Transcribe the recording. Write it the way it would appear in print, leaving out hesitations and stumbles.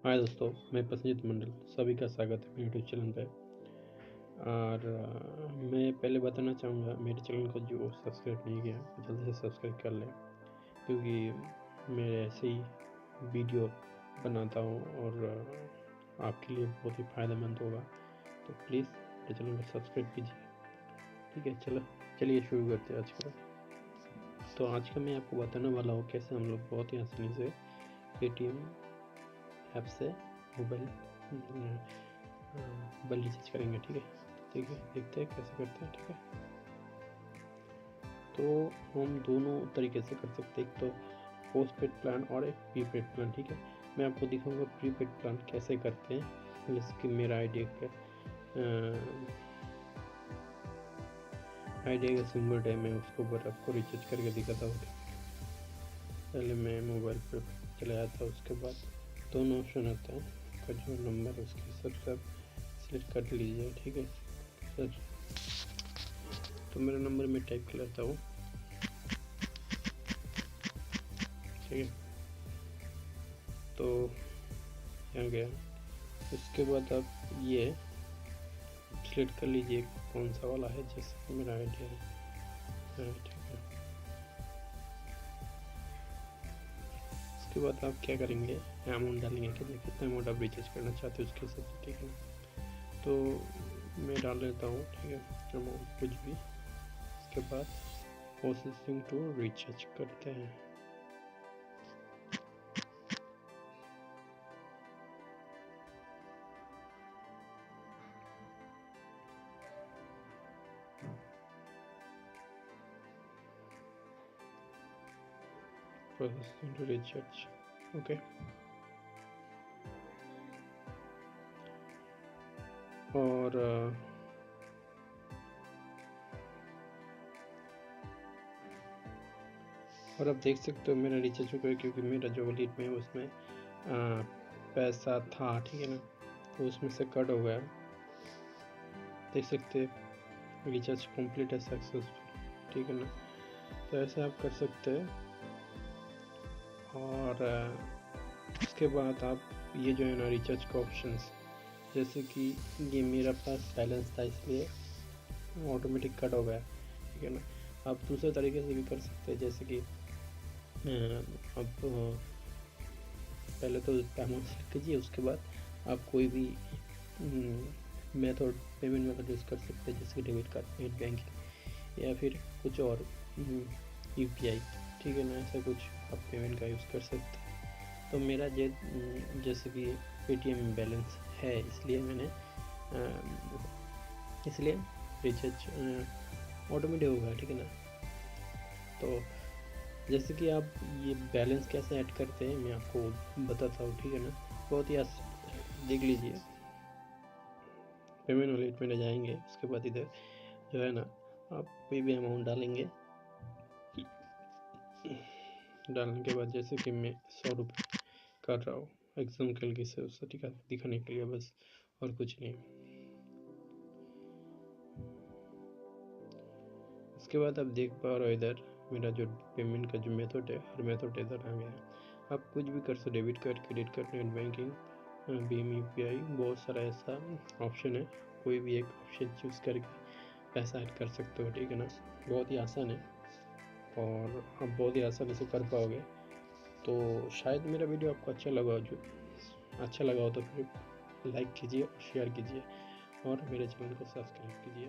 हाय दोस्तों, मैं प्रसेंजित मंडल सभी का स्वागत है मेरे यूट्यूब चैनल पे। और मैं पहले बताना चाहूँगा, मेरे चैनल को जो सब्सक्राइब नहीं किया जल्दी से सब्सक्राइब कर लें, क्योंकि मैं ऐसे ही वीडियो बनाता हूँ और आपके लिए बहुत ही फ़ायदेमंद होगा। तो प्लीज़ मेरे चैनल को सब्सक्राइब कीजिए। ठीक है, चलिए शुरू करते हैं आज का। तो आज का मैं आपको बताने वाला हूँ कैसे हम लोग बहुत ही आसानी से पेटीएम ऐप से मोबाइल रिचार्ज करेंगे। ठीक है, देखते हैं कैसे करते हैं। ठीक है, तो हम दोनों तरीके से कर सकते हैं, एक तो पोस्ट पेड प्लान और एक प्रीपेड प्लान। ठीक है, मैं आपको दिखाऊंगा प्रीपेड प्लान कैसे करते हैं। जैसे कि मेरा आइडिया का सिम्बल है, मैं उसको ऊपर आपको रिचार्ज करके दिखाता हूँ। पहले मैं मोबाइल पर चला जाता हूँ, उसके बाद दोनों ऑप्शन आता है, आपका जो नंबर उसके सब सिलेक्ट कर लीजिए। ठीक है सर, तो मेरा नंबर मैं टाइप कर लेता हूँ। ठीक है, तो यहाँ गया, उसके बाद आप ये सिलेक्ट कर लीजिए कौन सा वाला है, जैसे मेरा आइडिया है। ठीक है, उसके बाद आप क्या करेंगे, अमाउंट डालेंगे कि कितना अमाउंट आप रिचार्ज करना चाहते हो उसके हिसाब से। ठीक है, तो मैं डाल लेता हूँ। ठीक है, अमाउंट कुछ भी, उसके बाद प्रोसेसिंग टू रिचार्ज करते हैं। Processing to recharge, okay. और आप देख सकते हो मेरा रिचार्ज हो गया, क्योंकि मेरा जो वॉलेट में उसमें पैसा था। ठीक है ना, तो उसमें से कट हो गया। देख सकते हैं रिचार्ज कंप्लीट है, सक्सेसफुल। ठीक है ना, तो ऐसे आप कर सकते हैं। और उसके बाद आप ये जो है ना रिचार्ज का ऑप्शंस, जैसे कि ये मेरा पास बैलेंस था इसलिए ऑटोमेटिक कट हो गया। ठीक है ना, आप दूसरे तरीके से भी कर सकते हैं, जैसे कि अब पहले तो अमाउंट सेलेक्ट कीजिए, उसके बाद आप कोई भी पेमेंट मेथड यूज़ कर सकते हैं, जैसे कि डेबिट कार्ड, नेट बैंकिंग या फिर कुछ और यूपीआई। ठीक है ना, ऐसा कुछ आप पेमेंट का यूज़ कर सकते हैं। तो मेरा जैसे कि पेटीएम बैलेंस है, इसलिए मैंने रिचार्ज ऑटोमेटिक होगा। ठीक है ना, तो जैसे कि आप ये बैलेंस कैसे ऐड करते हैं मैं आपको बताता हूँ। ठीक है ना, बहुत ही देख लीजिए, पेमेंट वॉलेट में जाएंगे, उसके बाद इधर जो है ना आप कोई भी अमाउंट डालेंगे। डालने के बाद जैसे कि मैं 100 रुपये कर रहा हूँ एग्जाम्पल की से दिखाने के लिए, बस और कुछ नहीं। उसके बाद आप देख पा रहे हो इधर मेरा जो पेमेंट का जो मेथड है, हर मेथड इधर आ गया। आप कुछ भी कर सकते, debit card, credit card, net banking, Bhim, UPI, बहुत सारा ऐसा ऑप्शन है। कोई भी एक ऑप्शन चूज़ करके पैसा ऐड कर सकते हो। ठीक है ना, बहुत ही आसान है और आप बहुत ही आसानी से कर पाओगे। तो शायद मेरा वीडियो आपको अच्छा लगा हो तो फिर लाइक कीजिए और शेयर कीजिए और मेरे चैनल को सब्सक्राइब कीजिए।